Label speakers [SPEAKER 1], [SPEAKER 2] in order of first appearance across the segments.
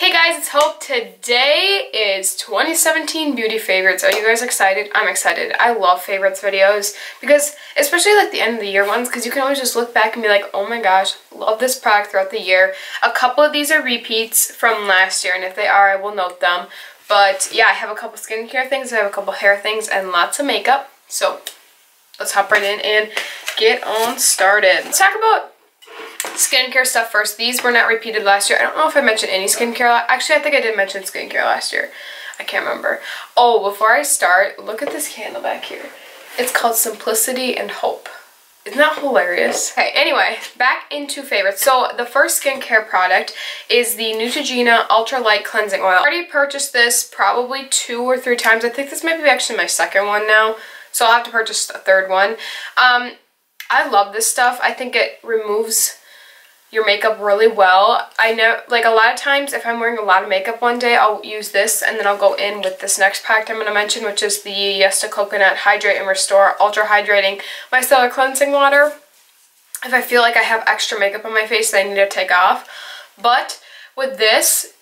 [SPEAKER 1] Hey guys, it's Hope. Today is 2017 beauty favorites. Are you guys excited? I'm excited. I love favorites videos because especially like the end of the year ones, because you can always just look back and be like, oh my gosh, love this product throughout the year. A couple of these are repeats from last year, and if they are, I will note them. But yeah, I have a couple skincare things, I have a couple hair things, and lots of makeup. So let's hop right in and get on started. Let's talk about skincare stuff first. These were not repeated last year. I don't know if I mentioned any skincare. Actually, I think I did mention skincare last year. I can't remember. Oh, before I start, look at this candle back here. It's called Simplicity and Hope. Isn't that hilarious? Okay, anyway, back into favorites. So the first skincare product is the Neutrogena Ultra Light Cleansing Oil. I already purchased this probably 2 or 3 times. I think this might be actually my second one now, so I'll have to purchase a third one. I love this stuff. I think it removes your makeup really well. I know, like, a lot of times if I'm wearing a lot of makeup one day, I'll use this and then I'll go in with this next product I'm going to mention, which is the Yes to Coconut Hydrate and Restore Ultra Hydrating Micellar Cleansing Water. If I feel like I have extra makeup on my face that I need to take off. But with this,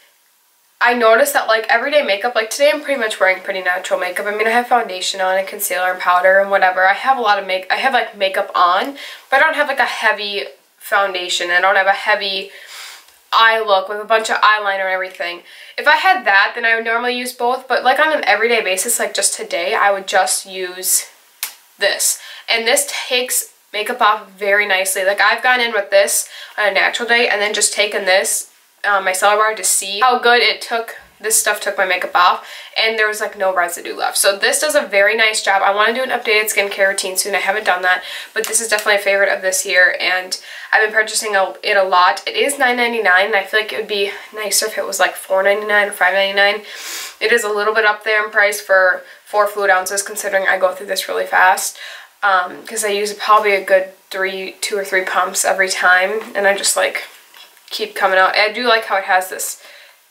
[SPEAKER 1] I noticed that like everyday makeup, like today I'm pretty much wearing pretty natural makeup. I mean, I have foundation on and concealer and powder and whatever. I have a lot of I have like makeup on, but I don't have like a heavy foundation. I don't have a heavy eye look with a bunch of eyeliner and everything. If I had that, then I would normally use both, but like on an everyday basis, like just today, I would just use this. And this takes makeup off very nicely. Like I've gone in with this on a natural day and then just taken this micellar water to see how good this stuff took my makeup off, and there was like no residue left. So this does a very nice job. I want to do an updated skincare routine soon. I haven't done that, but this is definitely a favorite of this year, and I've been purchasing it a lot. It is $9.99, and I feel like it would be nicer if it was like $4.99 or $5.99. It is a little bit up there in price for 4 fluid ounces, considering I go through this really fast, because I use probably a good 2 or 3 pumps every time, and I just like keep coming out. I do like how it has this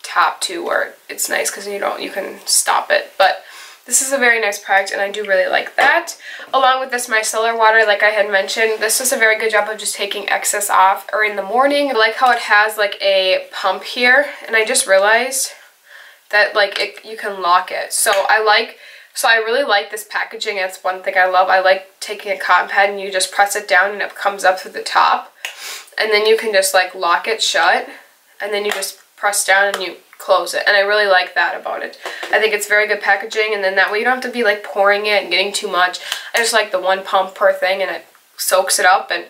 [SPEAKER 1] top too, where it's nice because you can stop it. But this is a very nice product, and I do really like that. Along with this micellar water, like I had mentioned, this does a very good job of just taking excess off or in the morning. I like how it has like a pump here, and I just realized that like you can lock it. So I really like this packaging. That's one thing I love. I like taking a cotton pad and you just press it down and it comes up through the top, and then you can just like lock it shut, and then you just press down and you close it, and I really like that about it. I think it's very good packaging, and then that way you don't have to be like pouring it and getting too much. I just like the 1 pump per thing, and it soaks it up, and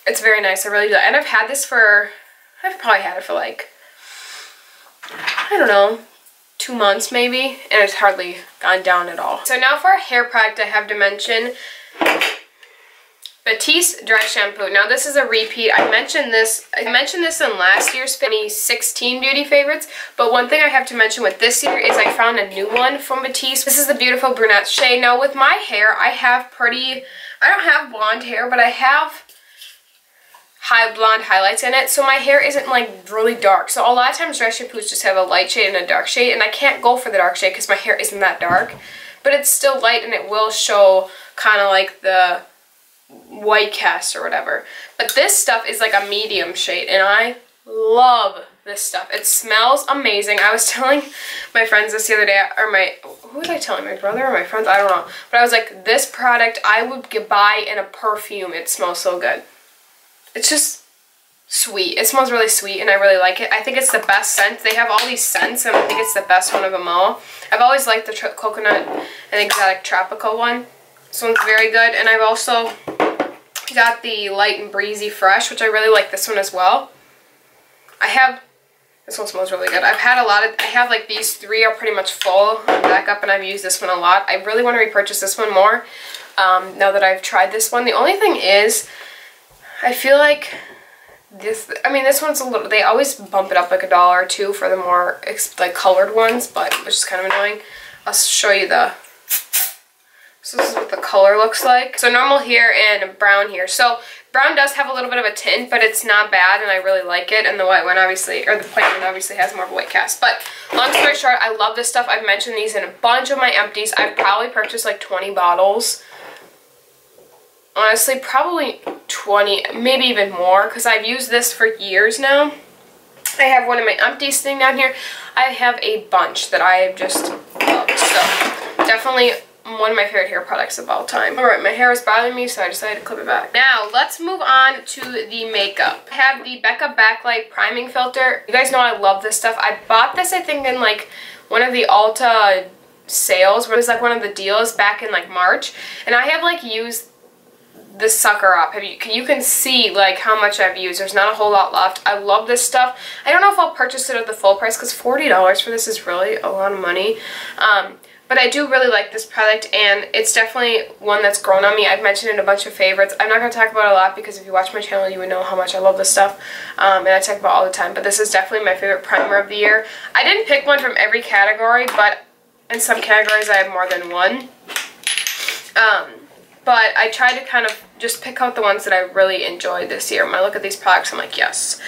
[SPEAKER 1] it's very nice. I really do that. And I've probably had it for like, I don't know, 2 months maybe, and it's hardly gone down at all. So now for a hair product, I have to mention Batiste Dry Shampoo. Now this is a repeat. I mentioned this in last year's 2016 beauty favorites, but one thing I have to mention with this year is I found a new one from Batiste. This is the beautiful brunette shade. Now with my hair, I don't have blonde hair, but I have high blonde highlights in it, so my hair isn't like really dark. So a lot of times dry shampoos just have a light shade and a dark shade, and I can't go for the dark shade because my hair isn't that dark, but it's still light and it will show kind of like the white cast or whatever. But this stuff is like a medium shade, and I love this stuff. It smells amazing. I was telling my friends this the other day, or who was I telling? My brother or my friends? I don't know. But I was like, this product I would buy in a perfume. It smells so good. It's just sweet. It smells really sweet, and I really like it. I think it's the best scent. They have all these scents, and I think it's the best one of them all. I've always liked the coconut and exotic tropical one. This one's very good, and I've also got the Light and Breezy Fresh, which I really like this one as well. This one smells really good. I have like these 3 are pretty much full on backup, and I've used this one a lot. I really want to repurchase this one more now that I've tried this one. The only thing is, I feel like this one's a little, they always bump it up like $1 or $2 for the more like colored ones, but which is kind of annoying. I'll show you so this is what the color looks like. So normal here and brown here. So brown does have a little bit of a tint, but it's not bad, and I really like it. And the white one obviously, or the plain one obviously has more of a white cast. But long story short, I love this stuff. I've mentioned these in a bunch of my empties. I've probably purchased like 20 bottles. Honestly, probably 20, maybe even more, because I've used this for years now. I have one of my empties sitting down here. I have a bunch that I just love. So definitely one of my favorite hair products of all time. Alright, my hair is bothering me, so I decided to clip it back. Now, let's move on to the makeup. I have the Becca Backlight Priming Filter. You guys know I love this stuff. I bought this, I think, in like one of the Ulta sales, where it was like one of the deals back in like March. And I have like used this sucker up. You can see like how much I've used. There's not a whole lot left. I love this stuff. I don't know if I'll purchase it at the full price because $40 for this is really a lot of money. But I do really like this product, and it's definitely one that's grown on me. I've mentioned it in a bunch of favorites. I'm not going to talk about it a lot because if you watch my channel, you would know how much I love this stuff. And I talk about it all the time. But this is definitely my favorite primer of the year. I didn't pick one from every category, but in some categories I have more than one. But I tried to kind of just pick out the ones that I really enjoyed this year. When I look at these products, I'm like, yes.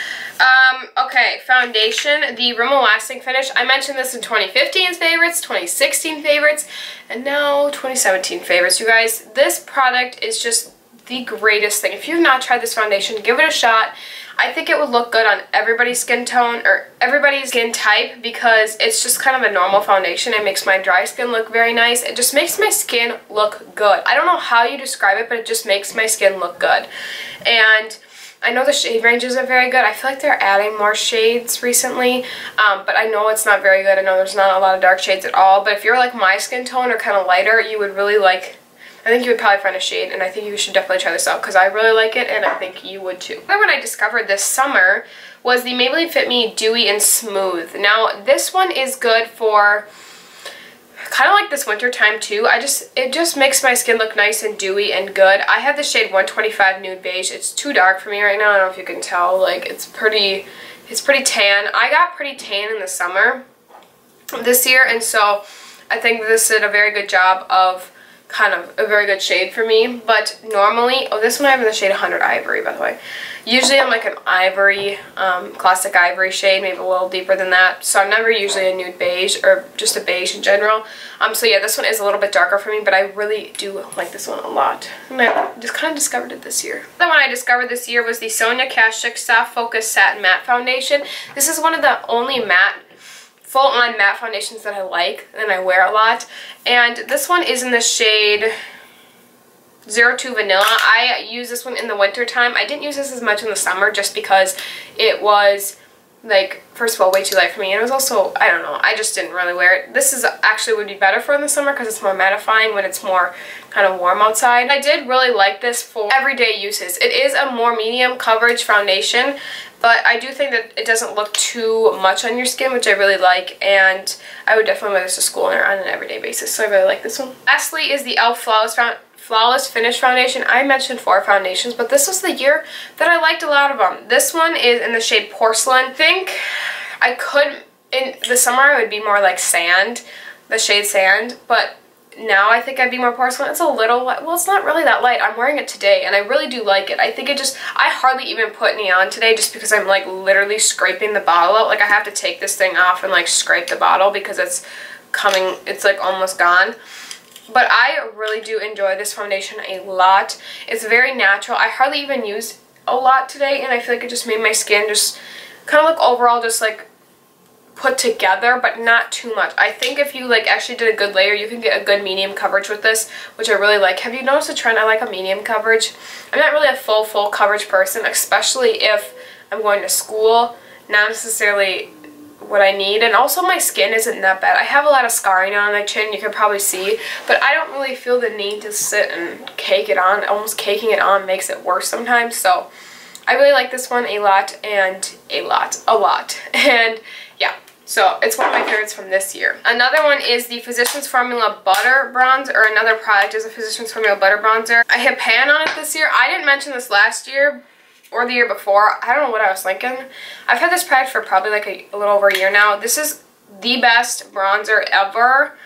[SPEAKER 1] Okay, foundation, the Rimmel Lasting Finish. I mentioned this in 2015's favorites, 2016 favorites, and now 2017 favorites. You guys, this product is just the greatest thing. If you've not tried this foundation, give it a shot. I think it would look good on everybody's skin tone or everybody's skin type because it's just kind of a normal foundation. It makes my dry skin look very nice. It just makes my skin look good. I don't know how you describe it, but it just makes my skin look good. And I know the shade ranges are very good. I feel like they're adding more shades recently, but I know it's not very good. I know there's not a lot of dark shades at all, but if you're like my skin tone or kind of lighter, you would really like, I think you would probably find a shade, and I think you should definitely try this out because I really like it, and I think you would too. The other one I discovered this summer was the Maybelline Fit Me Dewy and Smooth. Now, this one is good for kind of like this winter time too. It just makes my skin look nice and dewy and good. I have the shade 125 Nude Beige. It's too dark for me right now. I don't know if you can tell. Like, it's pretty tan. I got pretty tan in the summer this year, and so I think this did a very good job of kind of a very good shade for me. But normally, oh, this one I have in the shade 100 Ivory, by the way. Usually I'm like an ivory, classic ivory shade, maybe a little deeper than that. So I'm never usually a nude beige or just a beige in general. So yeah, this one is a little bit darker for me, but I really do like this one a lot. And I just kind of discovered it this year. The one I discovered this year was the Sonia Kashuk Soft Focus Satin Matte Foundation. This is one of the only full-on matte foundations that I like and I wear a lot. And this one is in the shade 02 Vanilla. I use this one in the winter time. I didn't use this as much in the summer just because it was, like, first of all, way too light for me. And it was also, I don't know, I just didn't really wear it. This is actually would be better for in the summer because it's more mattifying when it's more kind of warm outside. I did really like this for everyday uses. It is a more medium coverage foundation, but I do think that it doesn't look too much on your skin, which I really like, and I would definitely wear this to school on an everyday basis, so I really like this one. Lastly is the e.l.f. Flawless Finish Foundation. I mentioned 4 foundations, but this was the year that I liked a lot of them. This one is in the shade Porcelain. I think I could, in the summer I would be more like Sand, the shade Sand, but now I think I'd be more Porcelain. It's a little light. Well, it's not really that light. I'm wearing it today and I really do like it. I think I hardly even put any on today just because I'm like literally scraping the bottle out. Like I have to take this thing off and like scrape the bottle because it's like almost gone. But I really do enjoy this foundation a lot. It's very natural. I hardly even used a lot today and I feel like it just made my skin just kind of look overall just like put together, but not too much. I think if you like actually did a good layer, you can get a good medium coverage with this, which I really like. Have you noticed a trend? I like a medium coverage. I'm not really a full coverage person, especially if I'm going to school. Not necessarily what I need, and also my skin isn't that bad. I have a lot of scarring on my chin, you can probably see, but I don't really feel the need to sit and cake it on. Almost caking it on makes it worse sometimes, so I really like this one a lot, and a lot. And yeah, so it's one of my favorites from this year. Another one is the Physicians Formula Butter Bronzer, or another product is a Physicians Formula Butter Bronzer. I hit pan on it this year. I didn't mention this last year or the year before. I don't know what I was thinking. I've had this product for probably like a little over a year now. This is the best bronzer ever.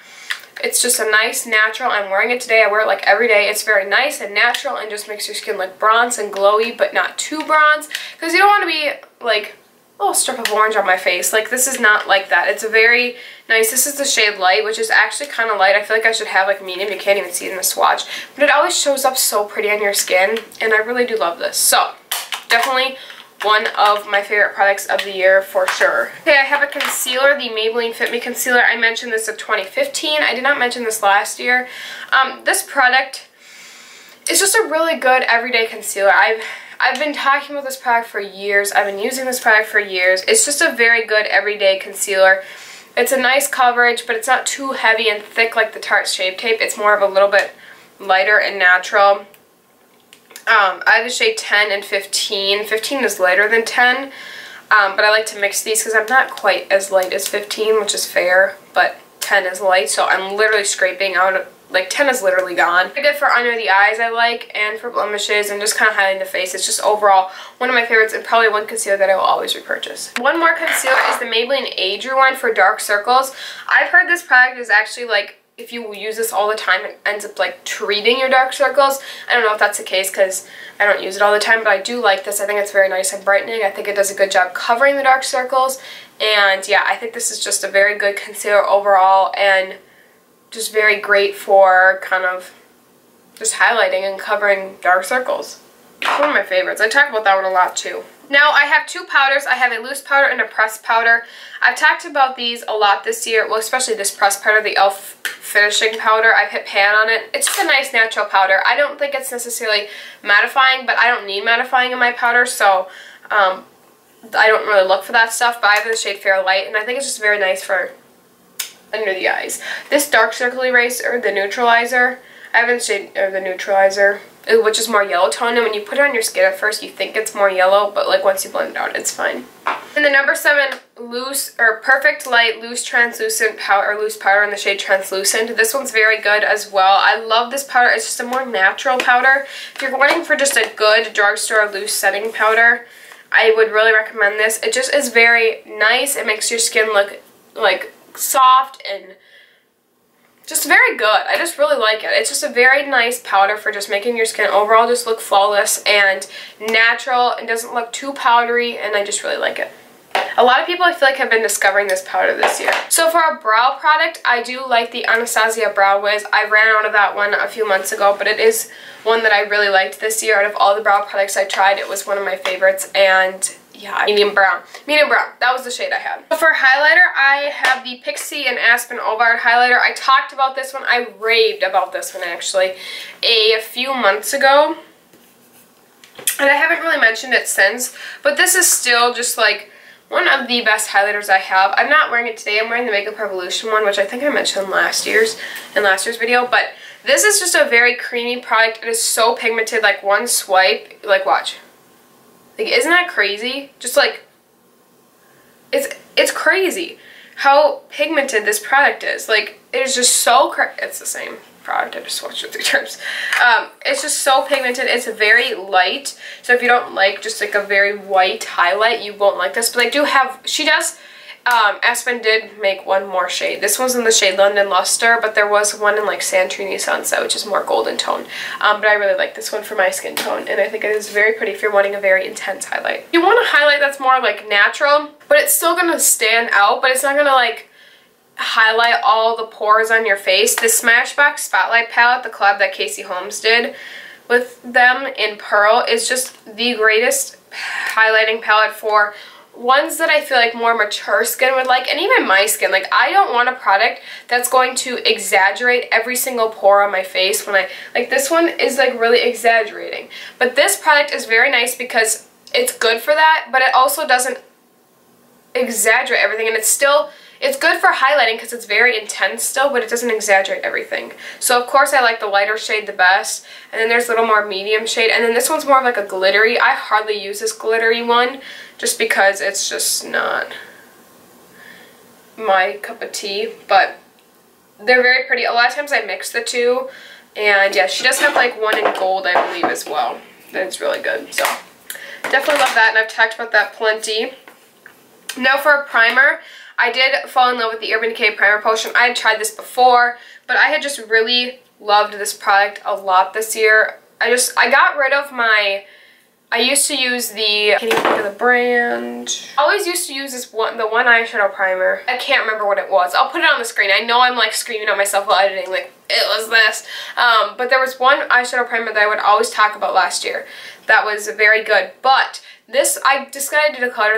[SPEAKER 1] It's just a nice natural. I'm wearing it today. I wear it like every day. It's very nice and natural and just makes your skin look bronze and glowy, but not too bronze, because you don't want to be like a little strip of orange on my face. Like, this is not like that. It's a very nice, this is the shade Light, which is actually kind of light. I feel like I should have like medium. You can't even see it in the swatch, but it always shows up so pretty on your skin, and I really do love this. So definitely one of my favorite products of the year for sure. Okay, I have a concealer, the Maybelline Fit Me Concealer. I mentioned this in 2015. I did not mention this last year. This product is just a really good everyday concealer. I've been talking about this product for years. I've been using this product for years. It's just a very good everyday concealer. It's a nice coverage, but it's not too heavy and thick like the Tarte Shape Tape. It's more of a little bit lighter and natural. I have the shade 10 and 15. 15 is lighter than 10, but I like to mix these because I'm not quite as light as 15, which is fair, but 10 is light, so I'm literally scraping out, like 10 is literally gone. Very good for under the eyes, I like, and for blemishes and just kind of highlighting the face. It's just overall one of my favorites and probably one concealer that I will always repurchase. One more concealer is the Maybelline Age Rewind for dark circles. I've heard this product is actually like, if you use this all the time, it ends up like treating your dark circles. I don't know if that's the case because I don't use it all the time, but I do like this. I think it's very nice and brightening. I think it does a good job covering the dark circles. And yeah, I think this is just a very good concealer overall and just very great for kind of just highlighting and covering dark circles. It's one of my favorites. I talk about that one a lot too. Now I have two powders. I have a loose powder and a pressed powder. I've talked about these a lot this year, well especially this pressed powder, the e.l.f. finishing powder. I've hit pan on it. It's just a nice natural powder. I don't think it's necessarily mattifying, but I don't need mattifying in my powder, so I don't really look for that stuff, but I have the shade Fair Light, and I think it's just very nice for under the eyes. This dark circle eraser, the Neutralizer, I have the shade, the Neutralizer, which is more yellow tone, and when you put it on your skin at first you think it's more yellow, but like once you blend it out it's fine. And the number 7 loose or Perfect Light loose translucent powder, or loose powder in the shade Translucent. This one's very good as well. I love this powder. It's just a more natural powder. If you're wanting for just a good drugstore loose setting powder, I would really recommend this. It just is very nice. It makes your skin look like soft and just very good. I just really like it. It's just a very nice powder for just making your skin overall just look flawless and natural and doesn't look too powdery, and I just really like it. A lot of people I feel like have been discovering this powder this year. So for a brow product, I do like the Anastasia Brow Wiz. I ran out of that one a few months ago, but it is one that I really liked this year. Out of all the brow products I tried, it was one of my favorites, and yeah, medium brown. Medium brown. That was the shade I had. So for highlighter, I have the Pixi and Aspyn Ovard highlighter. I talked about this one. I raved about this one actually a few months ago, and I haven't really mentioned it since, but this is still just like one of the best highlighters I have. I'm not wearing it today. I'm wearing the Makeup Revolution one, which I think I mentioned in last year's video, but this is just a very creamy product. It is so pigmented, like one swipe, like watch. Like, isn't that crazy? Just like, it's crazy how pigmented this product is. Like, it is just so it's the same product. I just swatched it 3 times. It's just so pigmented. It's very light. So if you don't like just like a very white highlight, you won't like this. But I do have, she does, Aspyn did make one more shade. This one's in the shade London Luster, but there was one in like Santorini Sunset, which is more golden tone. But I really like this one for my skin tone, and I think it is very pretty if you're wanting a very intense highlight. If you want a highlight that's more like natural, but it's still gonna stand out, but it's not gonna like highlight all the pores on your face. The Smashbox Spotlight palette, the collab that Casey Holmes did with them in Pearl, is just the greatest highlighting palette for ones that I feel like more mature skin would like, and even my skin. Like, I don't want a product that's going to exaggerate every single pore on my face when like this one is like really exaggerating. But this product is very nice because it's good for that, but it also doesn't exaggerate everything, and it's good for highlighting because it's very intense still, but it doesn't exaggerate everything. So of course I like the lighter shade the best, and then there's a little more medium shade, and then this one's more of like a glittery. I hardly use this glittery one just because it's just not my cup of tea, but they're very pretty. A lot of times I mix the two, and yeah, she does have like one in gold I believe as well. It's really good, so definitely love that, and I've talked about that plenty. Now for a primer, I did fall in love with the Urban Decay Primer Potion. I had tried this before, but I had just really loved this product a lot this year. I got rid of my, I used to use the, I can't even think of the brand. I always used to use this one, the one eyeshadow primer. I can't remember what it was. I'll put it on the screen. I know I'm like screaming at myself while editing. Like, it was this. But there was one eyeshadow primer that I would always talk about last year that was very good. But this, I decided to declutter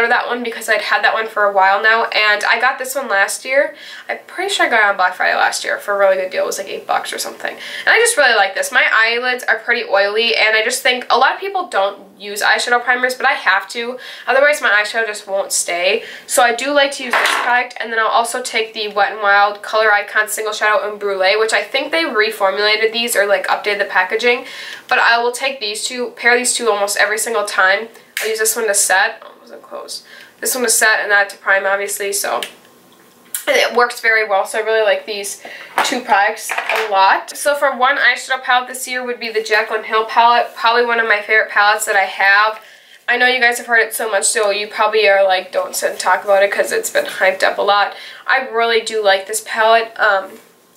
[SPEAKER 1] that one because I'd had that one for a while now, and I got this one last year. I'm pretty sure I got it on Black Friday last year for a really good deal. It was like $8 or something. And I just really like this. My eyelids are pretty oily, and I just think a lot of people don't use eyeshadow primers, but I have to. Otherwise, my eyeshadow just won't stay. So I do like to use this product, and then I'll also take the Wet n Wild Color Icon Single Shadow in Brulee, which I think they reformulated these or like updated the packaging. But I will take these two, pair these two almost every single time. I'll use this one to set. Oh, it wasn't close. This one to set and that to prime, obviously. So and it works very well. So I really like these two products a lot. So for one eyeshadow palette this year would be the Jaclyn Hill palette. Probably one of my favorite palettes that I have. I know you guys have heard it so much, so you probably are like, don't sit and talk about it because it's been hyped up a lot. I really do like this palette.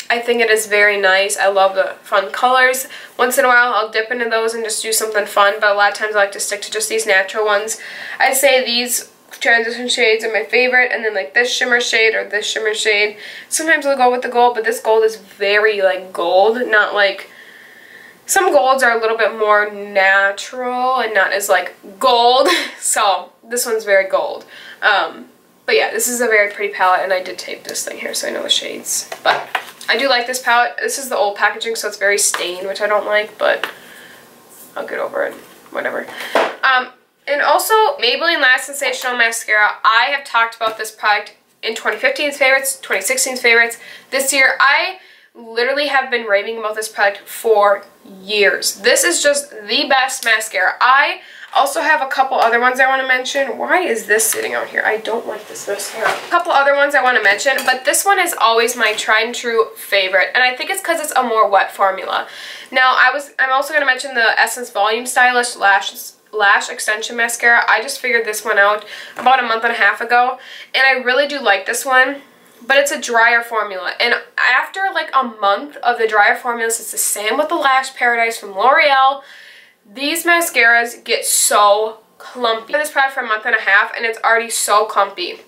[SPEAKER 1] I think it is very nice. I love the fun colors. Once in a while, I'll dip into those and just do something fun, but a lot of times I like to stick to just these natural ones. I say these transition shades are my favorite, and then like this shimmer shade or this shimmer shade. Sometimes I'll go with the gold, but this gold is very like gold, not like... Some golds are a little bit more natural and not as like gold, so this one's very gold. But yeah, this is a very pretty palette, and I did tape this thing here so I know the shades. But I do like this palette. This is the old packaging, so it's very stained, which I don't like, but I'll get over it, whatever. And also, Maybelline Lash Sensational Mascara. I have talked about this product in 2015's favorites, 2016's favorites. This year, I literally have been raving about this product for years. This is just the best mascara. I also have a couple other ones I want to mention. Why is this sitting out here? I don't like this mascara. A couple other ones I want to mention, but this one is always my tried and true favorite, and I think it's because it's a more wet formula. Now, I'm also going to mention the Essence Volume Stylish Lash Extension Mascara. I just figured this one out about a month and a half ago, and I really do like this one. But it's a drier formula, and after like a month of the drier formulas, it's the same with the Lash Paradise from L'Oreal. These mascaras get so clumpy. I had this product for a month and a half, and it's already so clumpy.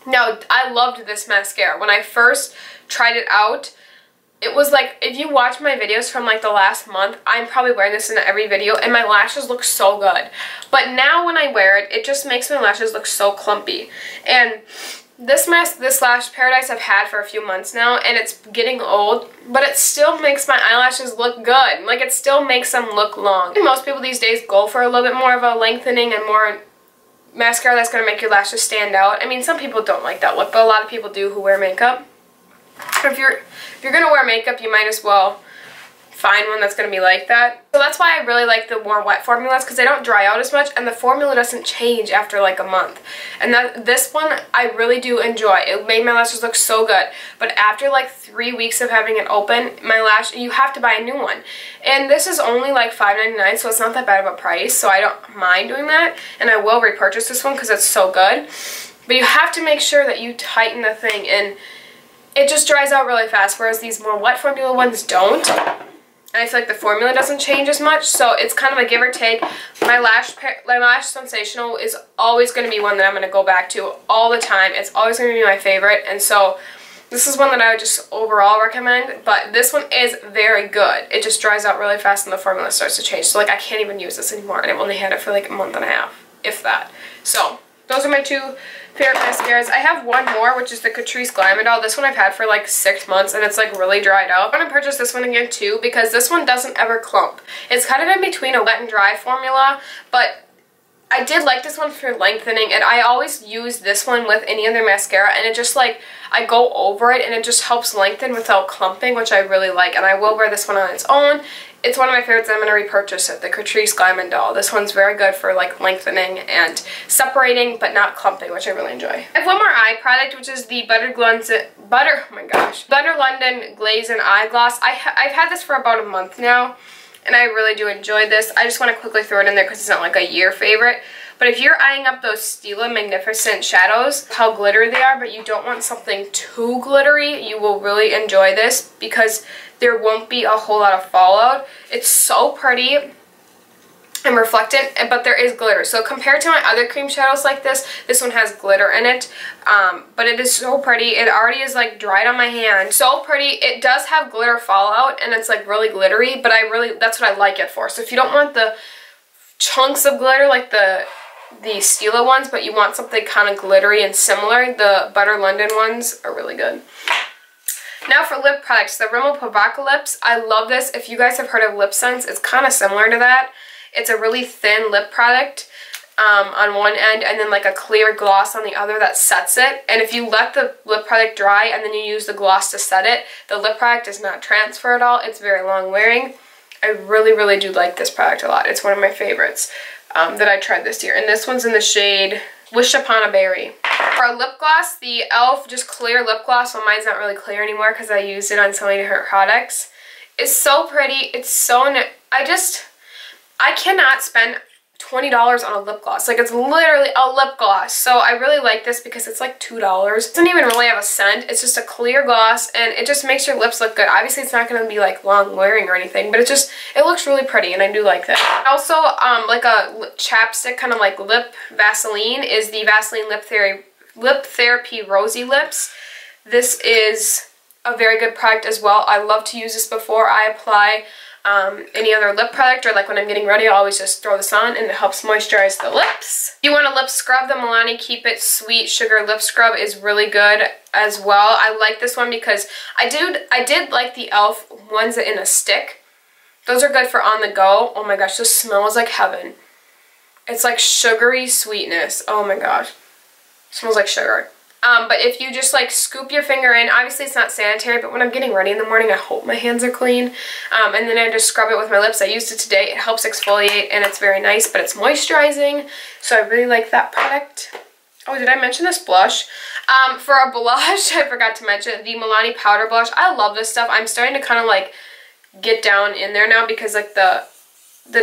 [SPEAKER 1] Now, I loved this mascara. When I first tried it out, it was like, if you watch my videos from like the last month, I'm probably wearing this in every video, and my lashes look so good. But now when I wear it, it just makes my lashes look so clumpy. And this Lash Paradise I've had for a few months now, and it's getting old, but it still makes my eyelashes look good. Like, it still makes them look long. Most people these days go for a little bit more of a lengthening and more mascara that's going to make your lashes stand out. I mean, some people don't like that look, but a lot of people do who wear makeup. If you're going to wear makeup, you might as well find one that's going to be like that. So that's why I really like the more wet formulas, because they don't dry out as much, and the formula doesn't change after like a month. And this one I really do enjoy. It made my lashes look so good, but after like 3 weeks of having it open, you have to buy a new one. And this is only like $5.99, so it's not that bad of a price, so I don't mind doing that, and I will repurchase this one because it's so good. But you have to make sure that you tighten the thing, and it just dries out really fast, whereas these more wet formula ones don't. And I feel like the formula doesn't change as much, so it's kind of a give or take. My Lash Sensational is always going to be one that I'm going to go back to all the time. It's always going to be my favorite, and so this is one that I would just overall recommend. But this one is very good. It just dries out really fast and the formula starts to change. So like, I can't even use this anymore, and I've only had it for like a month and a half, if that. So those are my two favorite mascaras. I have one more, which is the Catrice Glam Doll. This one I've had for like 6 months, and it's like really dried out. I'm going to purchase this one again too, because this one doesn't ever clump. It's kind of in between a wet and dry formula, but I did like this one for lengthening, and I always use this one with any other mascara, and it just like, I go over it and it just helps lengthen without clumping, which I really like, and I will wear this one on its own. It's one of my favorites. I'm going to repurchase it, the Catrice Glam Doll. This one's very good for like lengthening and separating, but not clumping, which I really enjoy. I have one more eye product, which is the Butter London Glaze and Eye Gloss. I've had this for about a month now, and I really do enjoy this. I just want to quickly throw it in there because it's not like a year favorite. But if you're eyeing up those Stila Magnificent shadows, how glittery they are, but you don't want something too glittery, you will really enjoy this because there won't be a whole lot of fallout. It's so pretty. and reflectant, but there is glitter. So compared to my other cream shadows like this one has glitter in it, but it is so pretty. It already is like dried on my hand. So pretty. It does have glitter fallout and it's like really glittery, but that's what I like it for. So if you don't want the chunks of glitter like the Stila ones, but you want something kind of glittery and similar, the Butter London ones are really good. Now for lip products, the Rimmel Provoca Lips. I love this. If you guys have heard of Lip Sense, it's kind of similar to that. It's a really thin lip product on one end and then like a clear gloss on the other that sets it. And if you let the lip product dry and then you use the gloss to set it, the lip product does not transfer at all. It's very long wearing. I really, really do like this product a lot. It's one of my favorites that I tried this year. And this one's in the shade Wish Upon a Berry. For a lip gloss, the e.l.f. just clear lip gloss, well mine's not really clear anymore because I used it on so many different products. It's so pretty. It's so I cannot spend $20 on a lip gloss. Like, it's literally a lip gloss. So I really like this because it's like $2. It doesn't even really have a scent. It's just a clear gloss and it just makes your lips look good. Obviously it's not going to be like long wearing or anything, but it looks really pretty and I do like that. Also, like a chapstick kind of like lip Vaseline is the Vaseline Lip Therapy Rosy Lips. This is a very good product as well. I love to use this before I apply any other lip product, or like when I'm getting ready, I always just throw this on and it helps moisturize the lips. If you want a lip scrub, the Milani Keep It Sweet Sugar Lip Scrub is really good as well. I like this one because I did like the e.l.f. ones that in a stick. Those are good for on the go. Oh my gosh, this smells like heaven. It's like sugary sweetness. Oh my gosh. It smells like sugar. But if you just like scoop your finger in, obviously it's not sanitary, but when I'm getting ready in the morning, I hope my hands are clean. And then I just scrub it with my lips. I used it today. It helps exfoliate and it's very nice, but it's moisturizing. So I really like that product. Oh, did I mention this blush? For a blush, I forgot to mention the Milani Powder Blush. I love this stuff. I'm starting to kind of like get down in there now because like the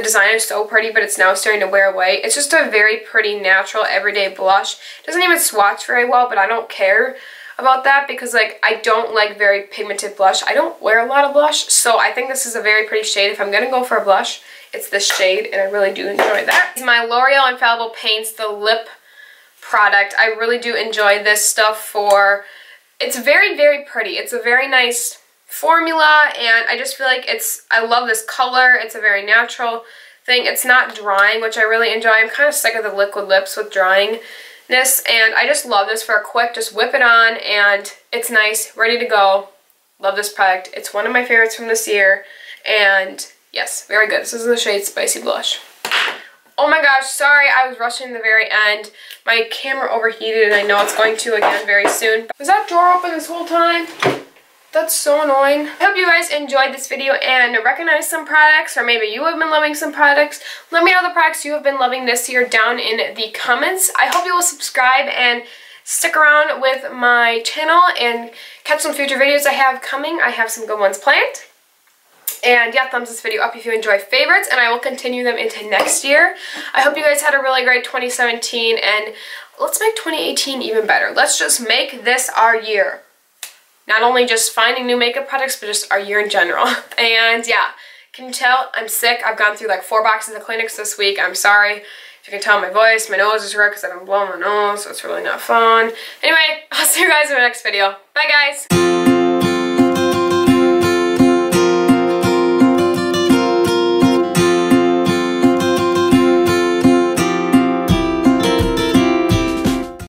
[SPEAKER 1] design is so pretty, but it's now starting to wear away. It's just a very pretty, natural, everyday blush. It doesn't even swatch very well, but I don't care about that because like I don't like very pigmented blush. I don't wear a lot of blush, so I think this is a very pretty shade. If I'm gonna go for a blush, it's this shade, and I really do enjoy that. It's my L'Oreal Infallible Paints, the lip product. I really do enjoy this stuff for, it's very, very pretty. It's a very nice formula, and I just feel like I love this color. It's a very natural thing. It's not drying, which I really enjoy. I'm kind of sick of the liquid lips with dryingness, and I just love this for a quick, just whip it on, and it's nice, ready to go. Love this product. It's one of my favorites from this year, and yes, very good. This is the shade Spicy Blush. Oh my gosh, sorry, I was rushing the very end. My camera overheated, and I know it's going to again very soon. Was that drawer open this whole time? That's so annoying. I hope you guys enjoyed this video and recognized some products, or maybe you have been loving some products. Let me know the products you have been loving this year down in the comments. I hope you will subscribe and stick around with my channel and catch some future videos I have coming. I have some good ones planned. And yeah, thumbs this video up if you enjoy favorites, and I will continue them into next year. I hope you guys had a really great 2017, and let's make 2018 even better. Let's just make this our year. Not only just finding new makeup products, but just our year in general. And yeah, can you tell I'm sick? I've gone through like 4 boxes of Kleenex this week. I'm sorry. If you can tell my voice, my nose is red because I've been blowing my nose, so it's really not fun. Anyway, I'll see you guys in the next video. Bye guys!